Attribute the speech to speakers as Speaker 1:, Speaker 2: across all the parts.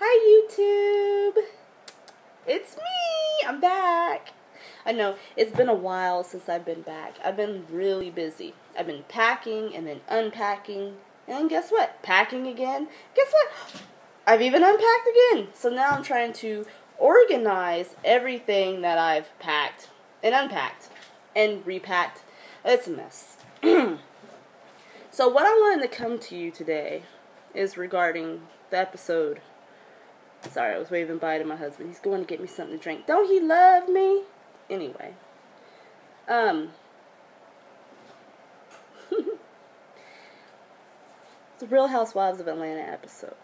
Speaker 1: Hi YouTube! It's me! I'm back! I know, it's been a while since I've been back. I've been really busy. I've been packing and then unpacking. And guess what? Packing again. Guess what? I've even unpacked again. So now I'm trying to organize everything that I've packed and unpacked and repacked. It's a mess. So what I wanted to come to you today is regarding the episode. Sorry, I was waving bye to my husband. He's going to get me something to drink. Don't he love me? Anyway. The Real Housewives of Atlanta episode.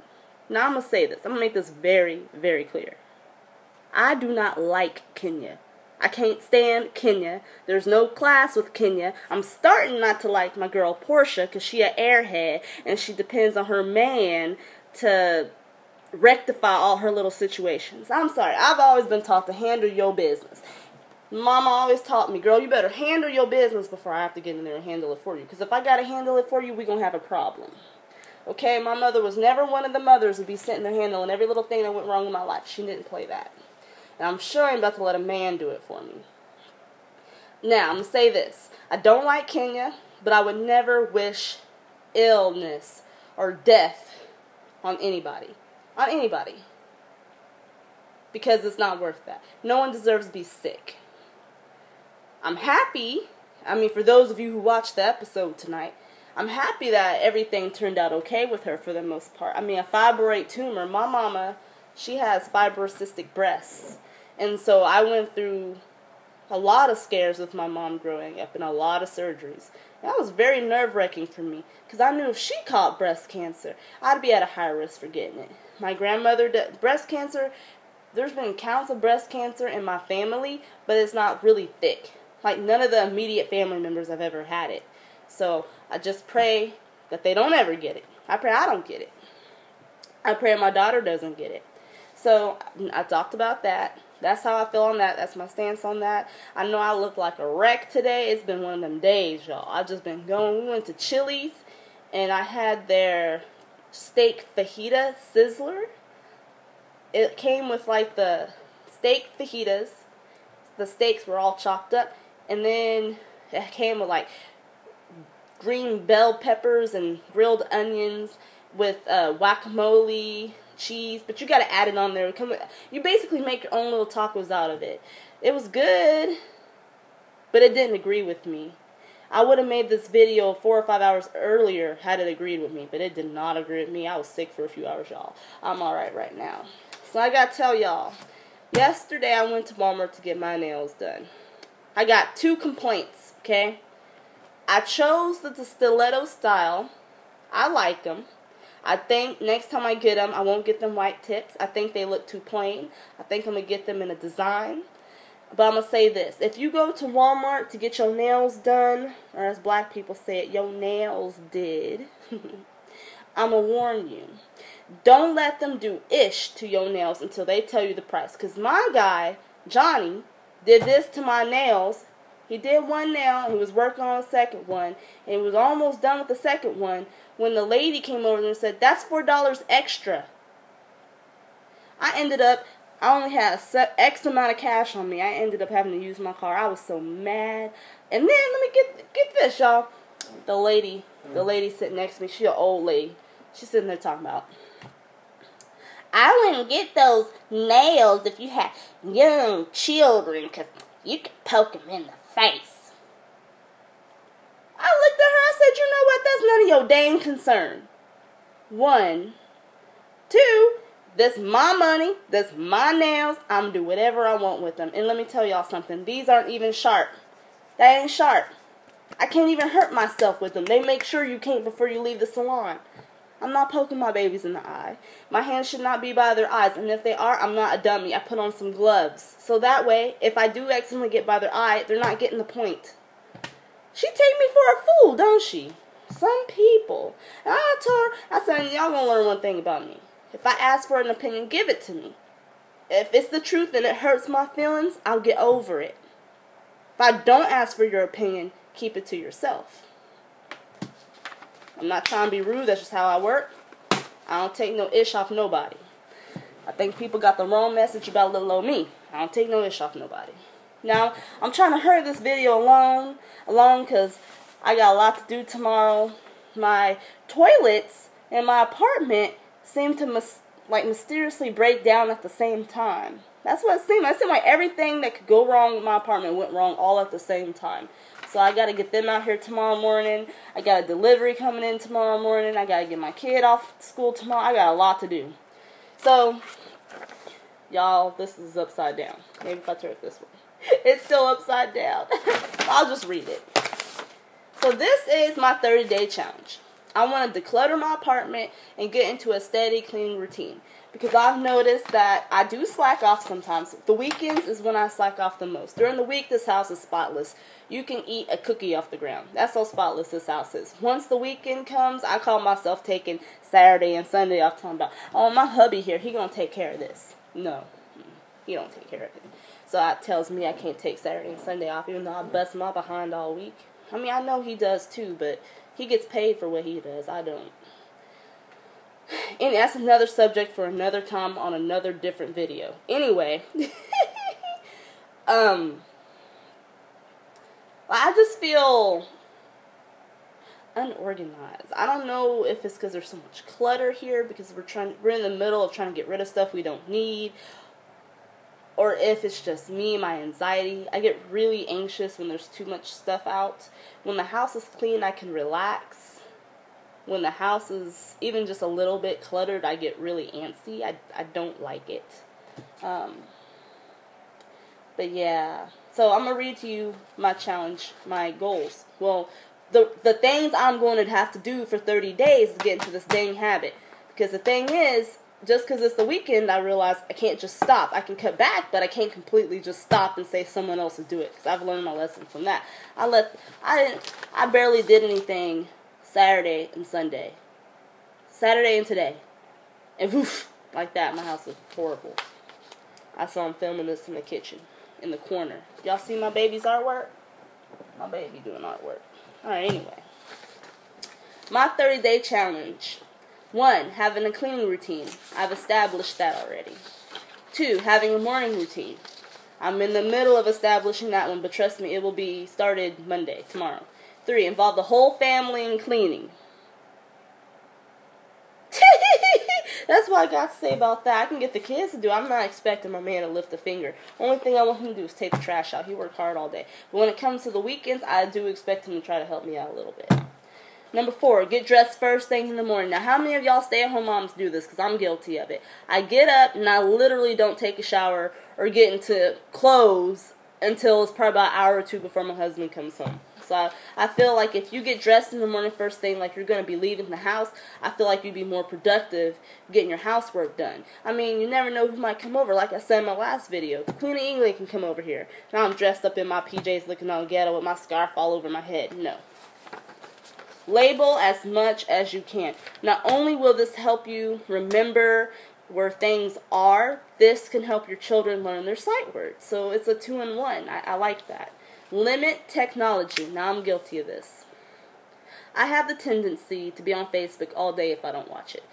Speaker 1: Now I'm going to say this. I'm going to make this very, very clear. I do not like Kenya. I can't stand Kenya. There's no class with Kenya. I'm starting not to like my girl Portia because she an airhead and she depends on her man to rectify all her little situations. I'm sorry. I've always been taught to handle your business. Mama always taught me, girl, you better handle your business before I have to get in there and handle it for you. Because if I got to handle it for you, we're going to have a problem. Okay? My mother was never one of the mothers to be sitting there handling every little thing that went wrong in my life. She didn't play that. And I'm sure I'm about to let a man do it for me. Now, I'm going to say this. I don't like Kenya, but I would never wish illness or death on anybody. On anybody. Because it's not worth that. No one deserves to be sick. I'm happy. For those of you who watched the episode tonight, I'm happy that everything turned out okay with her for the most part. A fibroid tumor. My mama, she has fibrocystic breasts. And so I went through a lot of scares with my mom growing up and a lot of surgeries. And that was very nerve-wracking for me because I knew if she caught breast cancer, I'd be at a high risk for getting it. My grandmother, breast cancer, there's been counts of breast cancer in my family, but it's not really thick. Like none of the immediate family members have ever had it. So I just pray that they don't ever get it. I pray I don't get it. I pray my daughter doesn't get it. So I talked about that. That's how I feel on that. That's my stance on that. I know I look like a wreck today. It's been one of them days, y'all. I've just been going. We went to Chili's, and I had their steak fajita sizzler. It came with like the steak fajitas. The steaks were all chopped up, and then it came with like green bell peppers and grilled onions with guacamole, cheese, but you got to add it on there. You basically make your own little tacos out of it. It was good, but it didn't agree with me. I would have made this video 4 or 5 hours earlier had it agreed with me, but it did not agree with me. I was sick for a few hours, y'all. I'm alright right now. So I got to tell y'all, yesterday I went to Walmart to get my nails done. I got 2 complaints, okay? I chose the stiletto style. I like them. I think next time I get them, I won't get them white tips. I think they look too plain. I think I'm going to get them in a design. But I'm going to say this. If you go to Walmart to get your nails done, or as black people say it, your nails did, I'm going to warn you. Don't let them do ish to your nails until they tell you the price. Because my guy, Johnny, did this to my nails. He did one nail, he was working on a second one, and he was almost done with the second one when the lady came over and said, that's $4 extra. I only had X amount of cash on me. I ended up having to use my car. I was so mad. And then, let me get this, y'all. The lady sitting next to me, she an old lady. She's sitting there talking about, I wouldn't get those nails if you had young children, because you could poke them in the face. I looked at her, I said, you know what, that's none of your dang concern. 1. 2, that's my money, that's my nails, I'm going to do whatever I want with them. And let me tell y'all something, these aren't even sharp. They ain't sharp. I can't even hurt myself with them. They make sure you can't before you leave the salon. I'm not poking my babies in the eye. My hands should not be by their eyes. And if they are, I'm not a dummy. I put on some gloves. So that way, if I do accidentally get by their eye, they're not getting the point. She take me for a fool, don't she? Some people. And I told her, I said, y'all gonna learn one thing about me. If I ask for an opinion, give it to me. If it's the truth and it hurts my feelings, I'll get over it. If I don't ask for your opinion, keep it to yourself. I'm not trying to be rude. That's just how I work. I don't take no ish off nobody. I think people got the wrong message about little old me. I don't take no ish off nobody. Now, I'm trying to hurry this video along because I got a lot to do tomorrow. My toilets in my apartment seem to mysteriously break down at the same time. That's what it seemed like. It seemed like everything that could go wrong with my apartment went wrong all at the same time. So I got to get them out here tomorrow morning. I got a delivery coming in tomorrow morning. I got to get my kid off school tomorrow. I got a lot to do. So, y'all, this is upside down. Maybe if I turn it this way. It's still upside down. I'll just read it. So this is my 30-day challenge. I want to declutter my apartment and get into a steady cleaning routine. Because I've noticed that I do slack off sometimes. The weekends is when I slack off the most. During the week, this house is spotless. You can eat a cookie off the ground. That's how spotless this house is. Once the weekend comes, I call myself taking Saturday and Sunday off, talking about, oh, my hubby here, he gonna take care of this. No, he don't take care of it. So that tells me I can't take Saturday and Sunday off, even though I bust my behind all week. I mean, I know he does too, but he gets paid for what he does. I don't. And that's another subject for another time on another different video. Anyway, I just feel unorganized. I don't know if it's because there's so much clutter here because we're in the middle of trying to get rid of stuff we don't need, or if it's just me, my anxiety. I get really anxious when there's too much stuff out. When the house is clean, I can relax. When the house is even just a little bit cluttered, I get really antsy. I don't like it. But yeah. So I'm going to read to you my challenge, my goals. Well, the things I'm going to have to do for 30 days is get into this dang habit. Because the thing is, just because it's the weekend, I realize I can't just stop. I can cut back, but I can't completely just stop and say someone else will do it. Because I've learned my lesson from that. I barely did anything Saturday and Sunday. Saturday and today. And woof, like that. My house is horrible. I saw him filming this in the kitchen, in the corner. Y'all see my baby's artwork? My baby doing artwork. Alright, anyway. My 30-day challenge. 1, having a cleaning routine. I've established that already. 2, having a morning routine. I'm in the middle of establishing that one, but trust me, it will be started Monday, tomorrow. 3, involve the whole family in cleaning. That's what I got to say about that. I can get the kids to do it. I'm not expecting my man to lift a finger. Only thing I want him to do is take the trash out. He worked hard all day. But when it comes to the weekends, I do expect him to try to help me out a little bit. Number 4, get dressed first thing in the morning. Now, how many of y'all stay-at-home moms do this? Because I'm guilty of it. I get up and I literally don't take a shower or get into clothes until it's probably about an hour or 2 before my husband comes home. So I feel like if you get dressed in the morning first thing, like you're going to be leaving the house, I feel like you'd be more productive getting your housework done. I mean, you never know who might come over. Like I said in my last video, Queen of England can come over here. Now I'm dressed up in my PJs looking all ghetto with my scarf all over my head. No. Label as much as you can. Not only will this help you remember where things are, this can help your children learn their sight words. So it's a 2-in-1. I like that. Limit technology. Now I'm guilty of this. I have the tendency to be on Facebook all day if I don't watch it.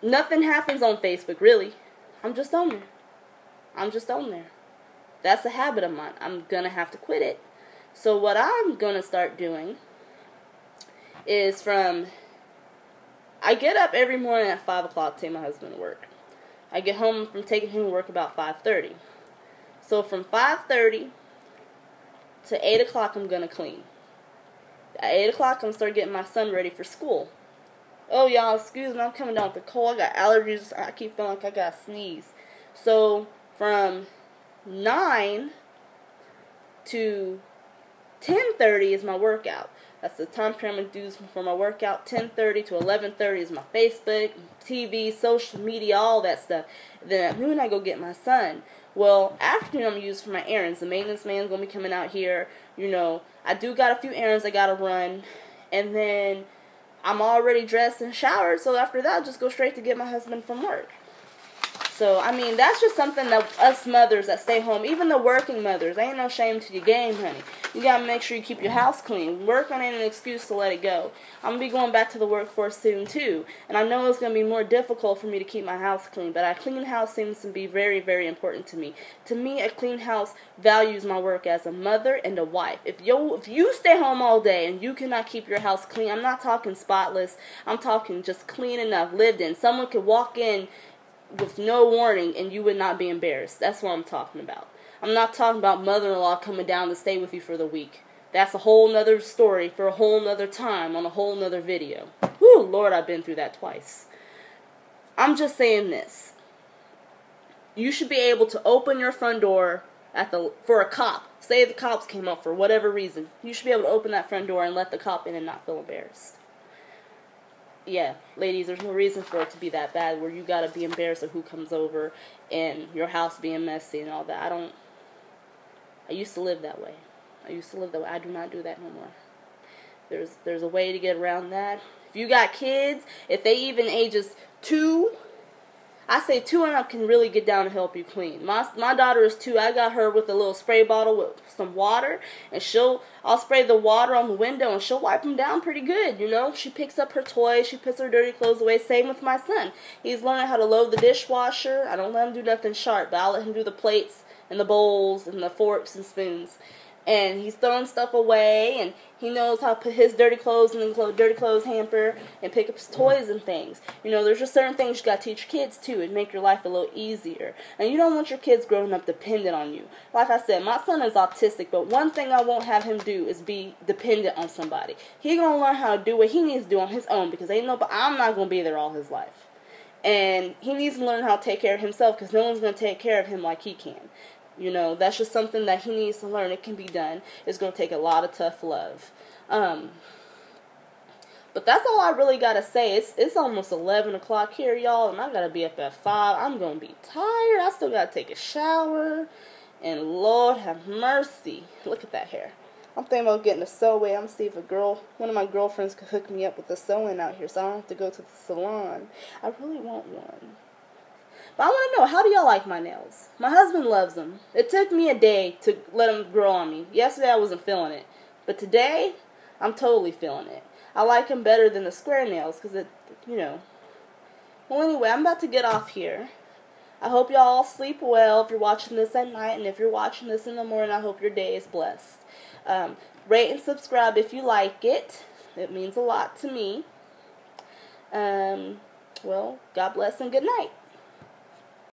Speaker 1: Nothing happens on Facebook, really. I'm just on there. I'm just on there. That's a habit of mine. I'm going to have to quit it. So what I'm going to start doing is I get up every morning at 5 o'clock to take my husband to work. I get home from taking him to work about 5:30. So from 5:30 to 8 o'clock, I'm going to clean. At 8 o'clock, I'm going to start getting my son ready for school. Oh, y'all, excuse me, I'm coming down with the cold. I got allergies. I keep feeling like I got to sneeze. So from 9 to 10:30 is my workout. That's the time frame I'm going to do for my workout. 10:30 to 11:30 is my Facebook, TV, social media, all that stuff. Then at noon, I go get my son. Well, afternoon I'm going to use for my errands. The maintenance man's going to be coming out here. You know, I do got a few errands I got to run. And then I'm already dressed and showered. So after that, I'll just go straight to get my husband from work. So, I mean, that's just something that us mothers that stay home, even the working mothers, ain't no shame to your game, honey. You got to make sure you keep your house clean. Working ain't an excuse to let it go. I'm going to be going back to the workforce soon, too. And I know it's going to be more difficult for me to keep my house clean, but a clean house seems to be very, very important to me. To me, a clean house values my work as a mother and a wife. If you stay home all day and you cannot keep your house clean, I'm not talking spotless. I'm talking just clean enough, lived in. Someone could walk in with no warning and you would not be embarrassed. That's what I'm talking about. I'm not talking about mother-in-law coming down to stay with you for the week. That's a whole nother story for a whole nother time on a whole nother video. Whew, Lord, I've been through that twice. I'm just saying this. You should be able to open your front door for a cop. Say the cops came up for whatever reason. You should be able to open that front door and let the cop in and not feel embarrassed. Yeah, ladies, there's no reason for it to be that bad where you gotta be embarrassed of who comes over and your house being messy and all that. I used to live that way. I do not do that no more. There's a way to get around that. If you got kids, if they even ages 2, I say 2 and up can really get down and help you clean. My daughter is 2. I got her with a little spray bottle with some water, and I'll spray the water on the window, and she'll wipe them down pretty good, you know. She picks up her toys, she puts her dirty clothes away. Same with my son. He's learning how to load the dishwasher. I don't let him do nothing sharp, but I'll let him do the plates and the bowls and the forks and spoons. And he's throwing stuff away, and he knows how to put his dirty clothes in the dirty clothes hamper and pick up his toys and things. You know, there's just certain things you got to teach your kids, too, and make your life a little easier. And you don't want your kids growing up dependent on you. Like I said, my son is autistic, but one thing I won't have him do is be dependent on somebody. He's going to learn how to do what he needs to do on his own, because I'm not going to be there all his life. And he needs to learn how to take care of himself, because no one's going to take care of him like he can. You know, that's just something that he needs to learn. It can be done. It's going to take a lot of tough love. But that's all I really got to say. It's almost 11 o'clock here, y'all, and I got to be up at 5. I'm going to be tired. I still got to take a shower. And Lord have mercy. Look at that hair. I'm thinking about getting a sew-away. I'm going to see if one of my girlfriends could hook me up with a sew-in out here so I don't have to go to the salon. I really want one. But I want to know, how do y'all like my nails? My husband loves them. It took me a day to let them grow on me. Yesterday I wasn't feeling it. But today, I'm totally feeling it. I like them better than the square nails because you know. Well, anyway, I'm about to get off here. I hope y'all all sleep well if you're watching this at night. And if you're watching this in the morning, I hope your day is blessed. Rate and subscribe if you like it. It means a lot to me. Well, God bless and good night.